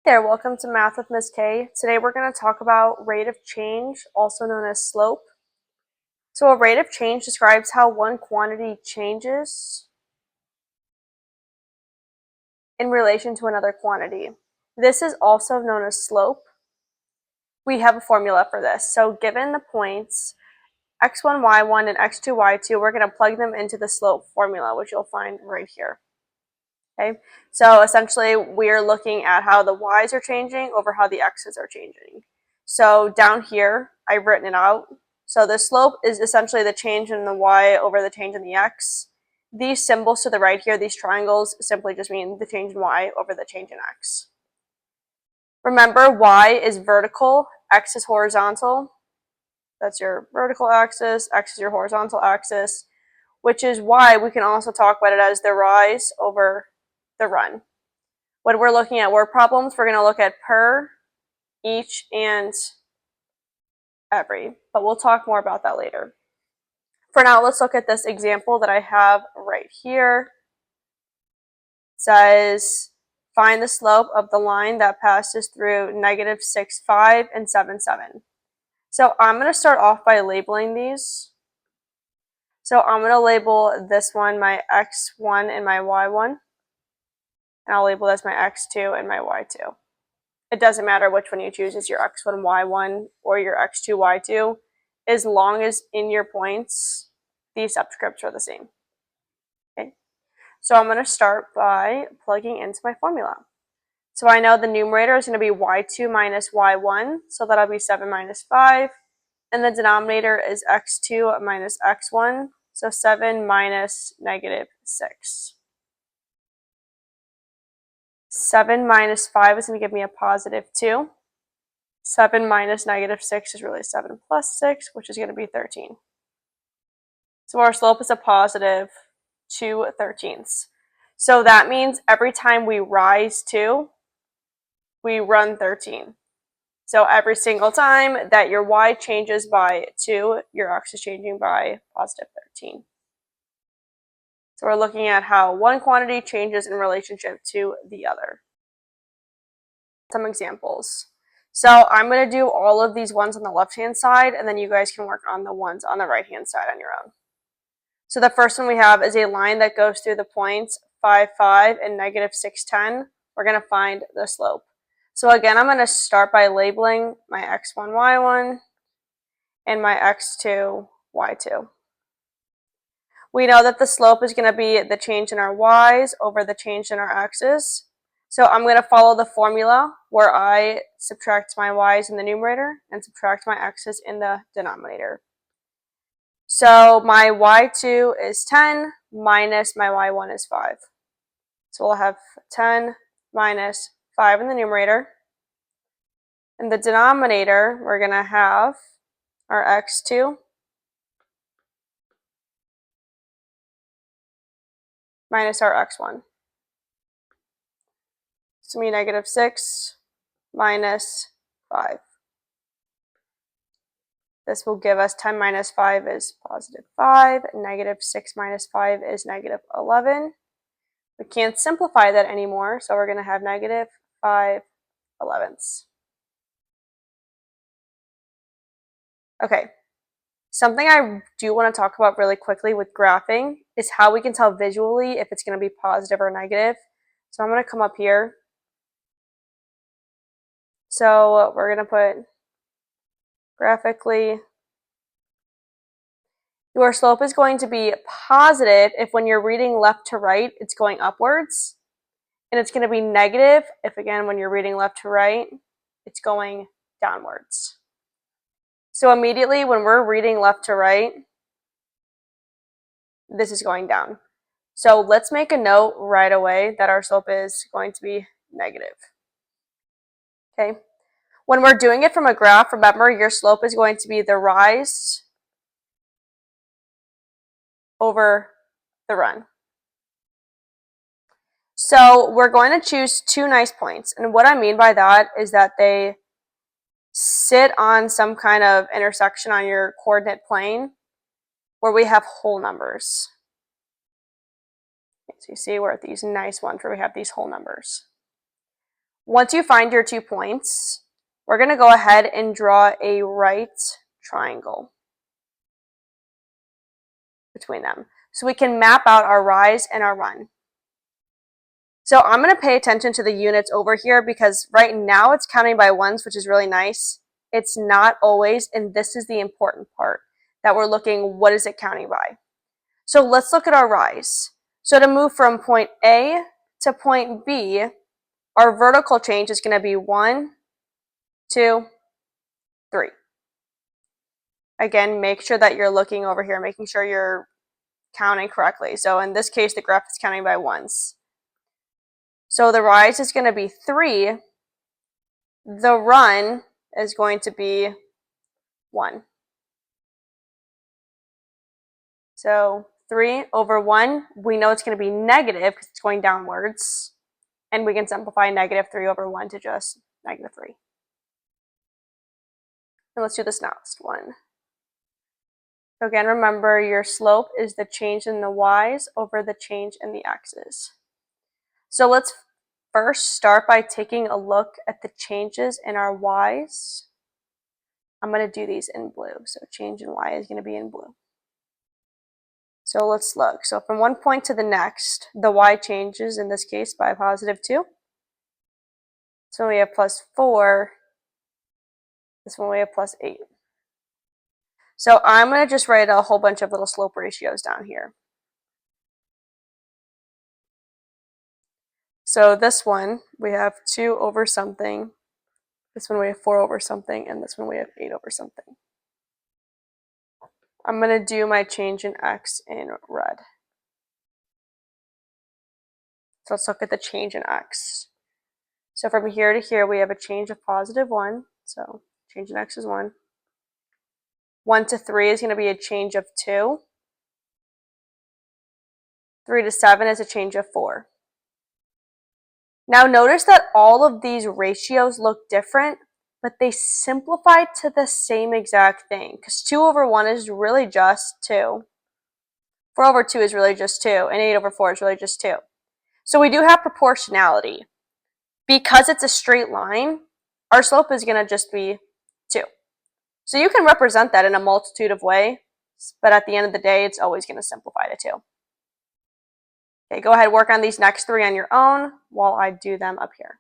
There, welcome to Math with Ms. K. Today we're going to talk about rate of change, also known as slope. So a rate of change describes how one quantity changes in relation to another quantity. This is also known as slope. We have a formula for this. So given the points x1, y1, and x2, y2, we're going to plug them into the slope formula, which you'll find right here. Okay, so essentially we're looking at how the y's are changing over how the x's are changing. So down here, I've written it out. So the slope is essentially the change in the y over the change in the x. These symbols to the right here, these triangles, simply just mean the change in y over the change in x. Remember, y is vertical, x is horizontal. That's your vertical axis, x is your horizontal axis, which is why we can also talk about it as the rise over the run. When we're looking at word problems, we're going to look at per, each, and every, but we'll talk more about that later. For now, let's look at this example that I have right here. It says, find the slope of the line that passes through -6, 5, and 7, 7. So I'm going to start off by labeling these. So I'm going to label this one my x1 and my y1. And I'll label this my x2 and my y2. It doesn't matter which one you choose as your x1, y1, or your x2, y2, as long as in your points, these subscripts are the same. Okay, so I'm going to start by plugging into my formula. So I know the numerator is going to be y2 minus y1, so that'll be 7 minus 5, and the denominator is x2 minus x1, so 7 minus -6. 7 minus 5 is going to give me a +2. 7 minus -6 is really 7 plus 6, which is going to be 13. So our slope is a +2 13ths. So that means every time we rise 2, we run 13. So every single time that your y changes by 2, your x is changing by +13. So we're looking at how one quantity changes in relationship to the other. Some examples. So I'm going to do all of these ones on the left-hand side, and then you guys can work on the ones on the right-hand side on your own. So the first one we have is a line that goes through the points 5, 5, and -6, 10. We're going to find the slope. So again, I'm going to start by labeling my x1, y1, and my x2, y2. We know that the slope is going to be the change in our y's over the change in our x's. So I'm going to follow the formula where I subtract my y's in the numerator and subtract my x's in the denominator. So my y2 is 10 minus my y1 is 5. So we'll have 10 minus 5 in the numerator. In the denominator, we're going to have our x2 minus our x1. So me -6 minus 5. This will give us 10 minus 5 is +5, -6 minus 5 is -11. We can't simplify that anymore, so we're going to have -5 elevenths. Okay, something I do want to talk about really quickly with graphing is how we can tell visually if it's going to be positive or negative. So I'm going to come up here. So we're going to put graphically, your slope is going to be positive if when you're reading left to right, it's going upwards. And it's going to be negative if, again, when you're reading left to right, it's going downwards. So immediately when we're reading left to right, this is going down. So let's make a note right away that our slope is going to be negative. Okay. When we're doing it from a graph, remember your slope is going to be the rise over the run. So we're going to choose two nice points. And what I mean by that is that they sit on some kind of intersection on your coordinate plane where we have whole numbers. So you see we're at these nice ones where we have these whole numbers. Once you find your 2 points, we're going to go ahead and draw a right triangle between them. So we can map out our rise and our run. So I'm going to pay attention to the units over here because right now it's counting by ones, which is really nice. It's not always, and this is the important part, that we're looking, what is it counting by? So let's look at our rise. So to move from point A to point B, our vertical change is going to be 1, 2, 3. Again, make sure that you're looking over here, making sure you're counting correctly. So in this case, the graph is counting by ones. So the rise is going to be 3. The run is going to be 1. So 3 over 1, we know it's going to be negative because it's going downwards. And we can simplify negative 3 over 1 to just negative 3. And let's do this next one. So again, remember your slope is the change in the y's over the change in the x's. So let's first start by taking a look at the changes in our y's. I'm going to do these in blue. So change in y is going to be in blue. So let's look. So from one point to the next, the y changes in this case by a positive 2. So we have plus 4. This one we have plus 8. So I'm going to just write a whole bunch of little slope ratios down here. So this one, we have 2 over something. This one we have 4 over something. And this one we have 8 over something. I'm going to do my change in x in red. So let's look at the change in x. So from here to here, we have a change of positive 1. So change in x is 1. 1 to 3 is going to be a change of 2. 3 to 7 is a change of 4. Now notice that all of these ratios look different, but they simplify to the same exact thing, because 2 over 1 is really just 2. 4 over 2 is really just 2, and 8 over 4 is really just 2. So we do have proportionality. Because it's a straight line, our slope is going to just be 2. So you can represent that in a multitude of ways, but at the end of the day, it's always going to simplify to 2. Okay, go ahead, work on these next 3 on your own while I do them up here.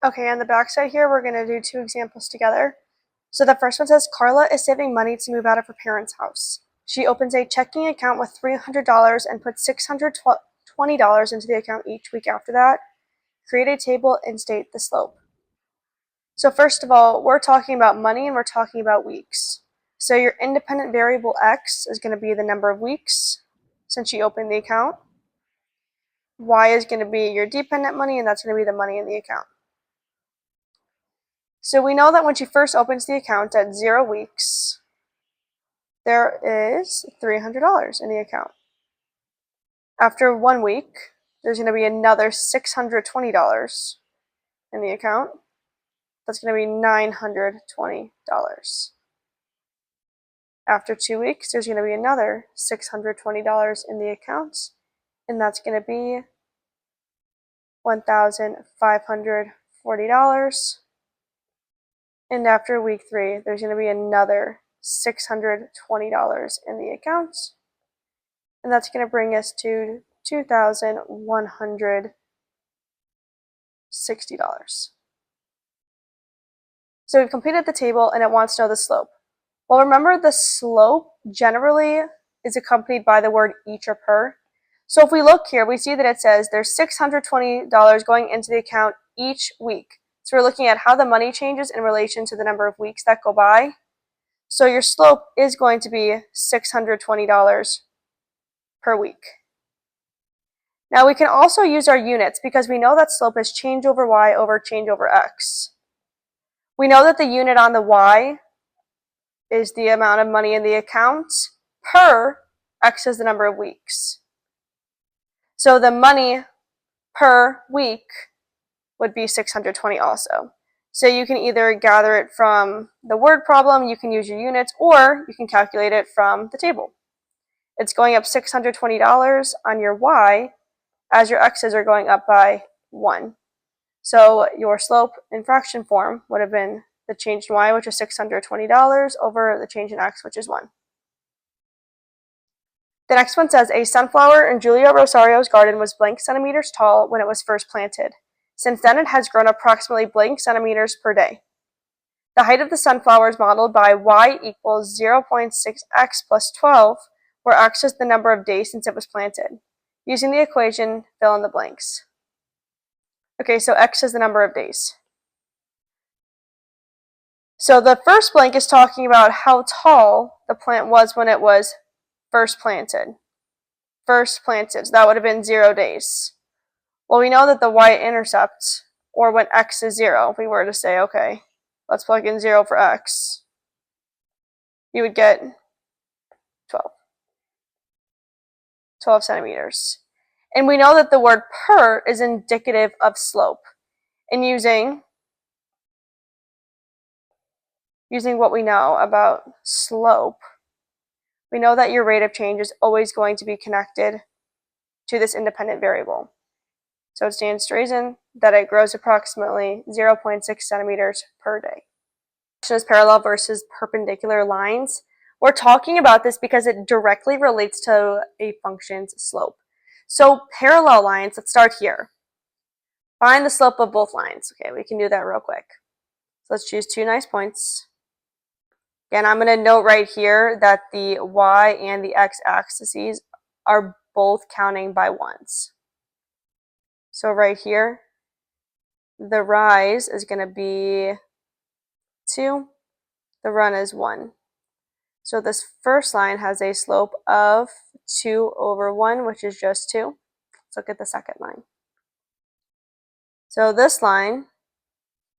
Okay, on the back side here, we're going to do two examples together. So the first one says, Carla is saving money to move out of her parents' house. She opens a checking account with $300 and puts $620 into the account each week after that. Create a table and state the slope. So first of all, we're talking about money and we're talking about weeks. So your independent variable x is going to be the number of weeks since you opened the account. Y is going to be your dependent money, and that's going to be the money in the account. So we know that when she first opens the account at 0 weeks, there is $300 in the account. After 1 week, there's going to be another $620 in the account. That's going to be $920. After 2 weeks, there's going to be another $620 in the account, and that's going to be $1,540. And after week 3, there's going to be another $620 in the account, and that's going to bring us to $2,160. So we've completed the table, and it wants to know the slope. Well, remember, the slope generally is accompanied by the word each or per. So if we look here, we see that it says there's $620 going into the account each week. So we're looking at how the money changes in relation to the number of weeks that go by. So your slope is going to be $620 per week. Now we can also use our units because we know that slope is change over y over change over x. We know that the unit on the y is the amount of money in the account per x is the number of weeks. So the money per week would be 620 also. So you can either gather it from the word problem, you can use your units, or you can calculate it from the table. It's going up $620 on your y as your x's are going up by 1. So your slope in fraction form would have been the change in y, which is $620, over the change in x, which is 1. The next one says, a sunflower in Julia Rosario's garden was blank centimeters tall when it was first planted. Since then, it has grown approximately blank centimeters per day. The height of the sunflower is modeled by y equals 0.6x plus 12, where x is the number of days since it was planted. Using the equation, fill in the blanks. Okay, so x is the number of days. So the first blank is talking about how tall the plant was when it was first planted. First planted, so that would have been 0 days. Well, we know that the y-intercept, or when x is 0, if we were to say, okay, let's plug in 0 for x, you would get 12 centimeters. And we know that the word per is indicative of slope. And using what we know about slope, we know that your rate of change is always going to be connected to this independent variable. So it stands to reason that it grows approximately 0.6 centimeters per day. This is parallel versus perpendicular lines. We're talking about this because it directly relates to a function's slope. So parallel lines, let's start here. Find the slope of both lines. Okay, we can do that real quick. So let's choose 2 nice points. Again, I'm going to note right here that the y and the x axes are both counting by ones. So right here, the rise is going to be 2, the run is 1. So this first line has a slope of 2 over 1, which is just 2. Let's look at the second line. So this line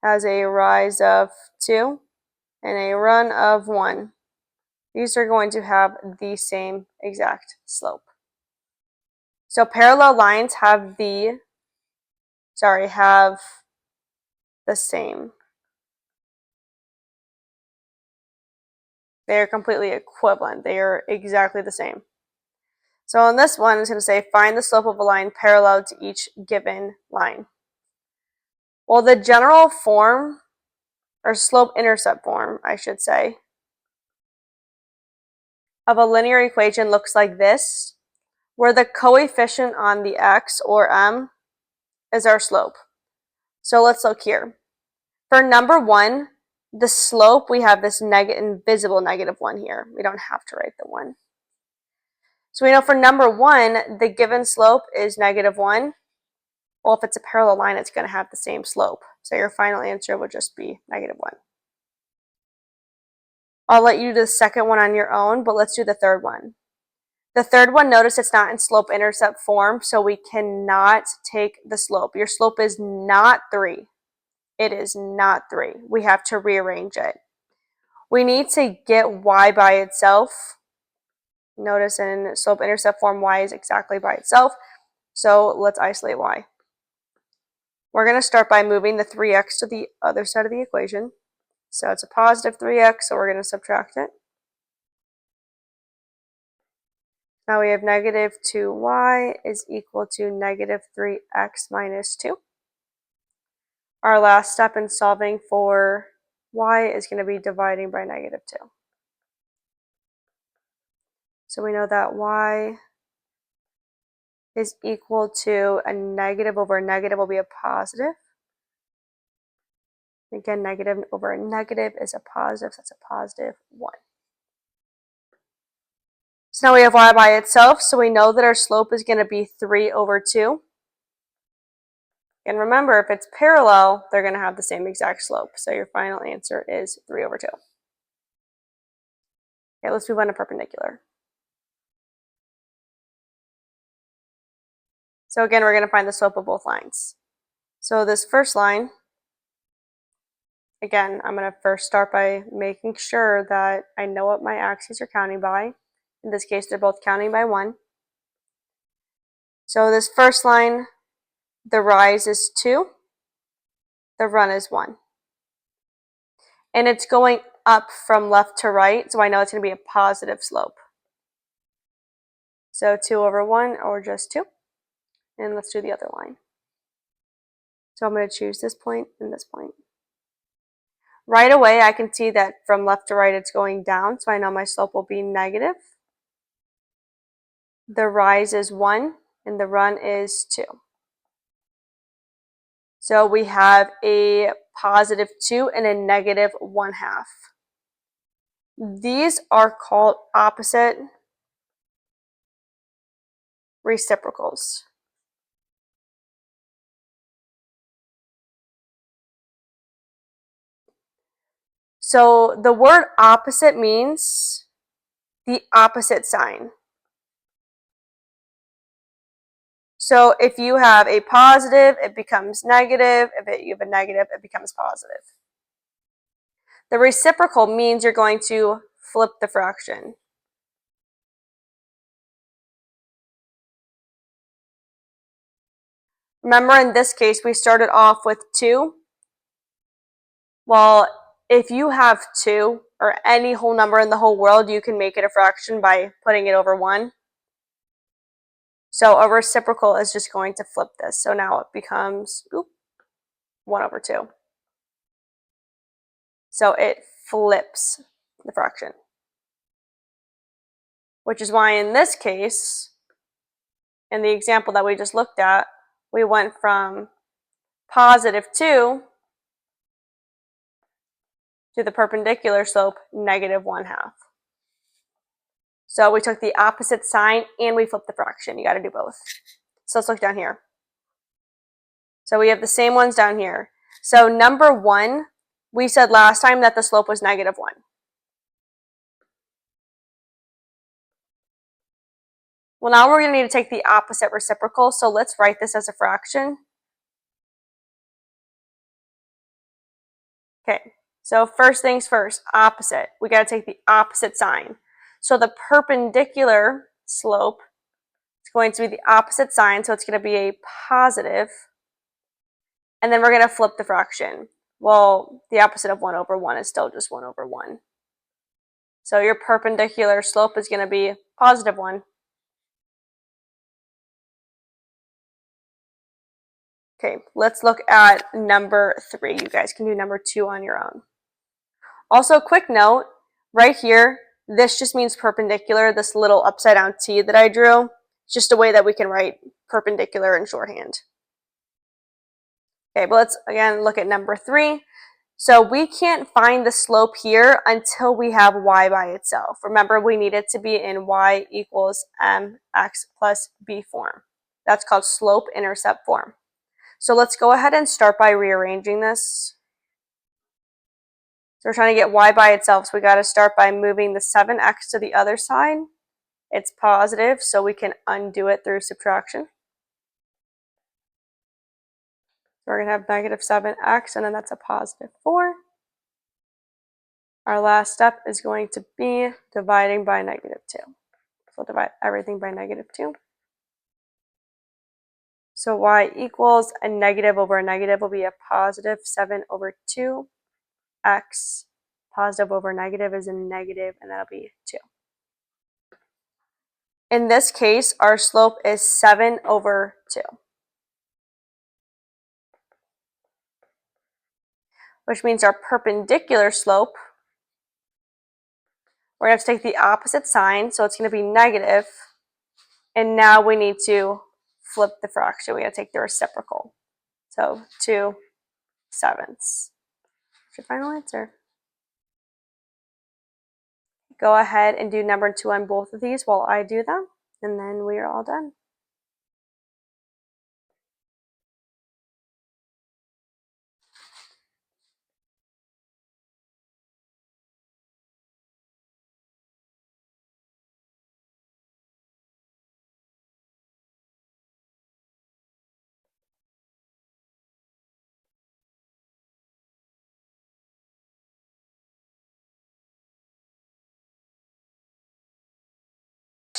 has a rise of 2 and a run of 1. These are going to have the same exact slope. So parallel lines have the same. They are completely equivalent. They are exactly the same. So on this one, it's going to say find the slope of a line parallel to each given line. Well, the general form, or slope-intercept form, I should say, of a linear equation looks like this, where the coefficient on the x, or m, is our slope. So let's look here. For number 1, the slope, we have this invisible -1 here. We don't have to write the 1. So we know for number 1, the given slope is -1. Well, if it's a parallel line, it's going to have the same slope. So your final answer would just be -1. I'll let you do the second one on your own, but let's do the third one. The third one, notice it's not in slope-intercept form, so we cannot take the slope. Your slope is not 3. It is not 3. We have to rearrange it. We need to get y by itself. Notice in slope-intercept form, y is exactly by itself. So let's isolate y. We're going to start by moving the 3x to the other side of the equation. So it's a positive 3x, so we're going to subtract it. Now we have -2y is equal to -3x minus 2. Our last step in solving for y is going to be dividing by -2. So we know that y is equal to a negative over a negative will be a positive. Again, negative over a negative is a positive, so that's a positive 1. So now we have y by itself, so we know that our slope is going to be 3 over 2. And remember, if it's parallel, they're going to have the same exact slope. So your final answer is 3 over 2. Okay, let's move on to perpendicular. So again, we're going to find the slope of both lines. So this first line, again, I'm going to first start by making sure that I know what my axes are counting by. In this case, they're both counting by 1. So this first line, the rise is 2, the run is 1. And it's going up from left to right, so I know it's going to be a positive slope. So 2 over 1, or just 2. And let's do the other line. So I'm going to choose this point and this point. Right away, I can see that from left to right, it's going down, so I know my slope will be negative. The rise is 1, and the run is 2. So we have a positive 2 and a negative 1/2. These are called opposite reciprocals. So the word opposite means the opposite sign. So if you have a positive, it becomes negative. If you have a negative, it becomes positive. The reciprocal means you're going to flip the fraction. Remember, in this case, we started off with 2. Well, if you have 2, or any whole number in the whole world, you can make it a fraction by putting it over 1. So a reciprocal is just going to flip this. So now it becomes 1 over 2. So it flips the fraction. Which is why in this case, in the example that we just looked at, we went from positive 2 to the perpendicular slope negative 1/2. So we took the opposite sign and we flipped the fraction. You got to do both. So let's look down here. So we have the same ones down here. So number 1, we said last time that the slope was negative 1. Well, now we're going to need to take the opposite reciprocal. So let's write this as a fraction. Okay, so first things first, opposite. We got to take the opposite sign. So the perpendicular slope is going to be the opposite sign, so it's going to be a positive. And then we're going to flip the fraction. Well, the opposite of 1 over 1 is still just 1 over 1. So your perpendicular slope is going to be positive 1. Okay, let's look at number 3. You guys can do number 2 on your own. Also, quick note, right here, this just means perpendicular, this little upside down T that I drew. It's just a way that we can write perpendicular in shorthand. Okay, but let's again look at number 3. So we can't find the slope here until we have y by itself. Remember, we need it to be in y equals mx plus b form. That's called slope-intercept form. So let's go ahead and start by rearranging this. So we're trying to get y by itself, so we got to start by moving the 7x to the other side. It's positive, so we can undo it through subtraction. So we're going to have negative 7x, and then that's a positive 4. Our last step is going to be dividing by negative 2. So we'll divide everything by negative 2. So y equals a negative over a negative will be a positive 7 over 2. X positive over negative is a negative, and that'll be 2. In this case, our slope is 7 over 2. Which means our perpendicular slope, we're going to have to take the opposite sign, so it's going to be negative. And now we need to flip the fraction. We got to take the reciprocal. So 2/7. What's your final answer? Go ahead and do number 2 on both of these while I do them, and then we are all done.